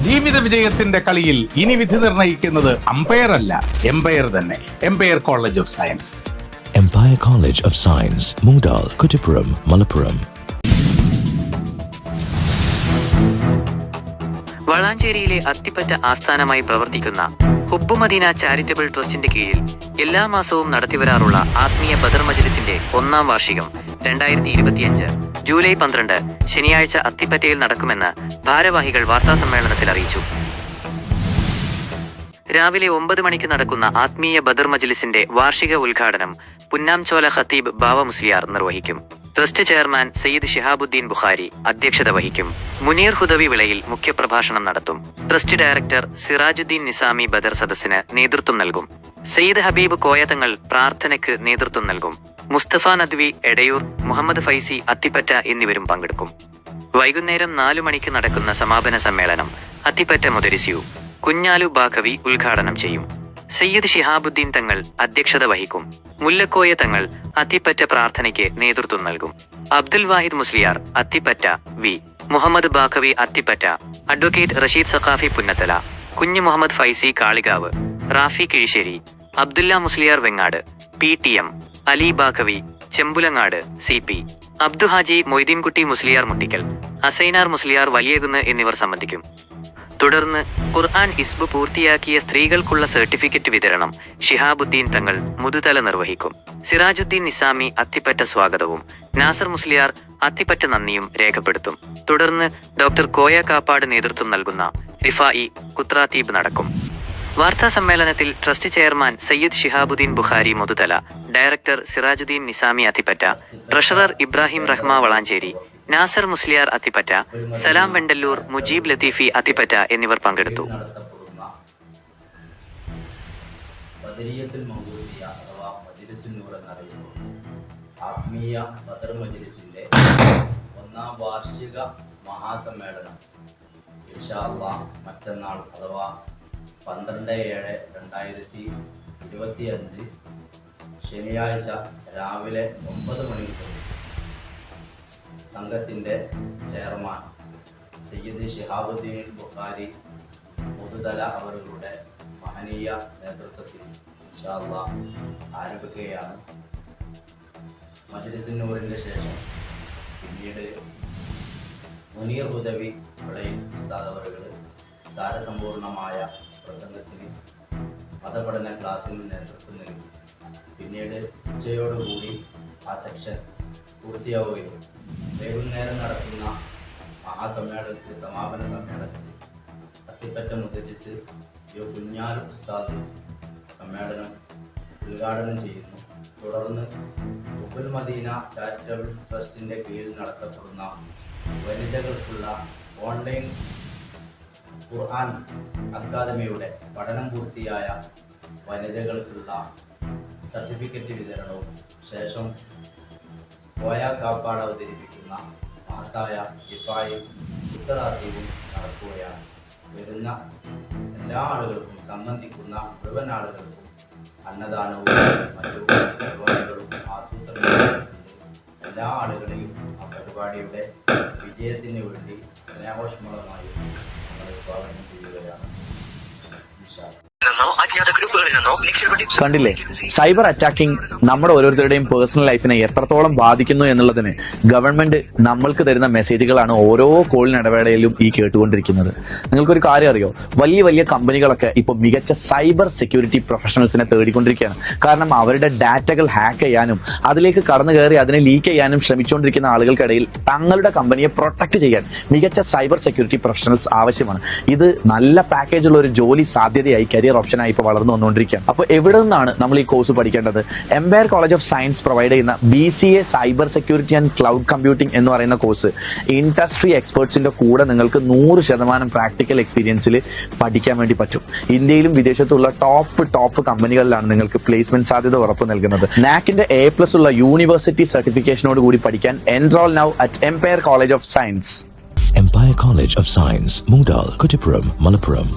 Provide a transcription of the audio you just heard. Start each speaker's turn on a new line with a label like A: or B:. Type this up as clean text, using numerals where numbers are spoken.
A: ജീവിത വിജയത്തിന്റെ കളിയിൽ ഇനി വിധി നിർണയിക്കുന്നത് അമ്പയർ അല്ല, എംപയർ തന്നെ. Empire college of science.
B: Empire College of Science, Moondal, Kuttipuram, Malappuram.
C: വളാഞ്ചേരിയിലെ അത്തിപ്പറ്റ ആസ്ഥാനമായി പ്രവർത്തിക്കുന്ന ഹുബ്ബുമദീന ചാരിറ്റബിൾ ട്രസ്റ്റിന്റെ കീഴിൽ എല്ലാ മാസവും നടത്തിവരാറുള്ള ആത്മീയ ബദർ മജ്ലിസിന്റെ 1-ാം വാർഷികം 2025 ജൂലൈ 12 ശനിയാഴ്ച അത്തിപ്പറ്റയിൽ നടക്കുമെന്ന് ഭാരവാഹികൾ വാർത്താസമ്മേളനത്തിൽ അറിയിച്ചു. രാവിലെ 9 മണിക്ക് നടക്കുന്ന ആത്മീയ ബദർ മജ്ലിസിന്റെ വാർഷിക ഉദ്ഘാടനം പുന്നാംചോല ഖത്തീബ് ബാവ മുസ്ലിയാർ നിർവഹിക്കും. ട്രസ്റ്റ് ചെയർമാൻ സയ്യിദ് ഷിഹാബുദ്ദീൻ ബുഖാരി അധ്യക്ഷത വഹിക്കും. മുനീർ ഹുദവി വിളയിൽ മുഖ്യപ്രഭാഷണം നടത്തും. ട്രസ്റ്റ് ഡയറക്ടർ സിറാജുദ്ദീൻ നിസാമി ബദർ സദസ്സിന് നേതൃത്വം നൽകും. സയ്യിദ് ഹബീബ് കോയതങ്ങൾ പ്രാർത്ഥനയ്ക്ക് നേതൃത്വം നൽകും. മുസ്തഫ നദ്വി എടയൂർ, മുഹമ്മദ് ഫൈസി അത്തിപ്പറ്റ എന്നിവരും പങ്കെടുക്കും. വൈകുന്നേരം 4 മണിക്ക് നടക്കുന്ന സമാപന സമ്മേളനം അത്തിപ്പറ്റ മുദരിസ്യു കുഞ്ഞാലു ബാഖവി ഉദ്ഘാടനം ചെയ്യും. സയ്യിദ് ഷിഹാബുദ്ദീൻ തങ്ങൾ അധ്യക്ഷത വഹിക്കും. മുല്ലക്കോയ തങ്ങൾ അത്തിപ്പറ്റ പ്രാർത്ഥനയ്ക്ക് നേതൃത്വം നൽകും. Abdul Wahid Musliyar Athippatta, V Muhammad Baqavi Athippatta, advocate Rasheed Saqafi Punnathala, Kunju Muhammad Faizi Kalikavu, Rafi Kizhisseri, Abdulla Musliyar Vengad, PTM, Ali Baqavi Chembulangad, CP, Abduhaji Moideenkutty Musliyar Muttikkal, Asainar Musliyar Valiyakunnu എന്നിവർ സംബന്ധിക്കും. തുടർന്ന് ഖുർആൻ ഇസ്ബ് പൂർത്തിയാക്കിയ സ്ത്രീകൾക്കുള്ള സർട്ടിഫിക്കറ്റ് വിതരണം ഷിഹാബുദ്ദീൻ തങ്ങൾ മുതുതല നിർവഹിക്കും. സിറാജുദ്ദീൻ നിസാമി അത്തിപ്പറ്റ സ്വാഗതവും നാസർ മുസ്ലിയാർ അത്തിപ്പറ്റ നന്ദിയും രേഖപ്പെടുത്തും. തുടർന്ന് ഡോക്ടർ കോയ കാപ്പാട് നേതൃത്വം നൽകുന്ന റിഫായി കുത്രാത്തീബ് നടക്കും. വാർത്താ സമ്മേളനത്തിൽ trust chairman Sayyid Shihabuddin Bukhari Muthuthala, director Sirajuddin Nizami Athippatta, treasurer Ibrahim Rahma Valanchery, Nasar Musliyar Athippatta, സലാം വെണ്ടല്ലൂർ, മുജീബ് ലത്തീഫി അത്തിപ്പറ്റ എന്നിവർ പങ്കെടുത്തു.
D: ആത്മീയ ബദർ മജ്ലിസിന്റെ 1-ാം വാർഷിക മഹാസമ്മേളനം ഇൻഷാ അല്ലാഹ് മറ്റന്നാൾ അഥവാ 12/7/2025 ശനിയാഴ്ച രാവിലെ 9 മണിക്ക് സംഘത്തിൻ്റെ ചെയർമാൻ സയ്യിദ് ഷിഹാബുദ്ദീൻ ബുഖാരി മുതുതല അവരുടെ മഹനീയ നേതൃത്വത്തിൽ ഇൻഷാ അല്ലാഹ് ആരംഭിക്കുകയാണ്. മജ്ലിസ് നൂറിൻ്റെ ശേഷം പിന്നീട് മുനീർ ഹുദവി വിളയിൽ ഉസ്താദ് അവറുകൾ സാരസമ്പൂർണമായ പ്രസംഗത്തിന് മതപഠന ക്ലാസ്സിന് നേതൃത്വം നൽകി. പിന്നീട് ഉച്ചയോടുകൂടി ആ സെക്ഷൻ പൂർത്തിയാവുകയും വൈകുന്നേരം നടക്കുന്ന മഹാസമ്മേളനത്തിൽ സമാപന സമ്മേളനത്തിൽ അത്തിപ്പറ്റ മുദരിസ് കുഞ്ഞാലു ഉസ്താദ് സമ്മേളനം ഉദ്ഘാടനം ചെയ്യുന്നു. തുടർന്ന് ഹുബ്ബുൽ മദീന ചാരിറ്റബിൾ ട്രസ്റ്റിൻ്റെ കീഴിൽ നടത്തപ്പെടുന്ന വനിതകൾക്കുള്ള ഓൺലൈൻ ഖുർആൻ അക്കാദമിയുടെ പഠനം പൂർത്തിയായ വനിതകൾക്കുള്ള സർട്ടിഫിക്കറ്റ് വിതരണവും ശേഷം കോയ കാപ്പാട് അവതരിപ്പിക്കുന്ന മഹത്തായ ഇഫായി ഉത്തരാദീപവും നടക്കുകയാണ്. വരുന്ന എല്ലാ ആളുകൾക്കും, സംബന്ധിക്കുന്ന മുഴുവൻ ആളുകൾക്കും അന്നദാനവും മറ്റു പരിപാടികളും ആസൂത്രണം എല്ലാ ആളുകളെയും ആ പരിപാടിയുടെ വിജയത്തിന് വേണ്ടി സ്നേഹോഷ്മളമായി നമ്മളെ സ്വാഗതം ചെയ്യുകയാണ്.
E: കണ്ടില്ലേ, സൈബർ അറ്റാക്കിംഗ് നമ്മുടെ ഓരോരുത്തരുടെയും പേഴ്സണൽ ലൈഫിനെ എത്രത്തോളം ബാധിക്കുന്നു എന്നുള്ളതിന് ഗവൺമെന്റ് നമ്മൾക്ക് തരുന്ന മെസ്സേജുകളാണ് ഓരോ കോളിനിടവേളയിലും ഈ കേട്ടുകൊണ്ടിരിക്കുന്നത്. നിങ്ങൾക്കൊരു കാര്യം അറിയോ, വലിയ വലിയ കമ്പനികളൊക്കെ ഇപ്പോൾ മികച്ച സൈബർ സെക്യൂരിറ്റി പ്രൊഫഷണൽസിനെ തേടിക്കൊണ്ടിരിക്കുകയാണ്. കാരണം അവരുടെ ഡാറ്റകൾ ഹാക്ക് ചെയ്യാനും അതിലേക്ക് കടന്നു കയറി അതിനെ ലീക്ക് ചെയ്യാനും ശ്രമിച്ചുകൊണ്ടിരിക്കുന്ന ആളുകൾക്കിടയിൽ തങ്ങളുടെ കമ്പനിയെ പ്രൊട്ടക്ട് ചെയ്യാൻ മികച്ച സൈബർ സെക്യൂരിറ്റി പ്രൊഫഷണൽസ് ആവശ്യമാണ്. ഇത് നല്ല പാക്കേജുള്ള ഒരു ജോലി സാധ്യതയായി, കരിയർ ഓപ്ഷനായി ഇപ്പോൾ വളർന്നു വന്നുകൊണ്ടിരിക്കുകയാണ്. അപ്പോൾ എവിടെ നിന്നാണ് നമ്മൾ ഈ കോഴ്സ് പഠിക്കേണ്ടത്? Empire college of Science provide ചെയ്യുന്ന BCA cyber security and cloud computing എന്ന് പറയുന്ന കോഴ്സ് ഇൻഡസ്ട്രി എക്സ്പേർട്സിന്റെ കൂടെ നിങ്ങൾക്ക് 100% പ്രാക്ടിക്കൽ എക്സ്പീരിയൻസിൽ പഠിക്കാൻ വേണ്ടി പറ്റും. ഇന്ത്യയിലും വിദേശത്തുള്ള ടോപ്പ് കമ്പനികളിലാണ് നിങ്ങൾക്ക് പ്ലേസ്മെന്റ് സാധ്യത ഉറപ്പു നൽകുന്നത്. നാക്കിന്റെ A+ ഉള്ള യൂണിവേഴ്സിറ്റി സർട്ടിഫിക്കേഷനോട് കൂടി പഠിക്കാൻ enroll now at Empire college of science.
B: Empire College of Science, Moondal, Kuttipuram, Malappuram.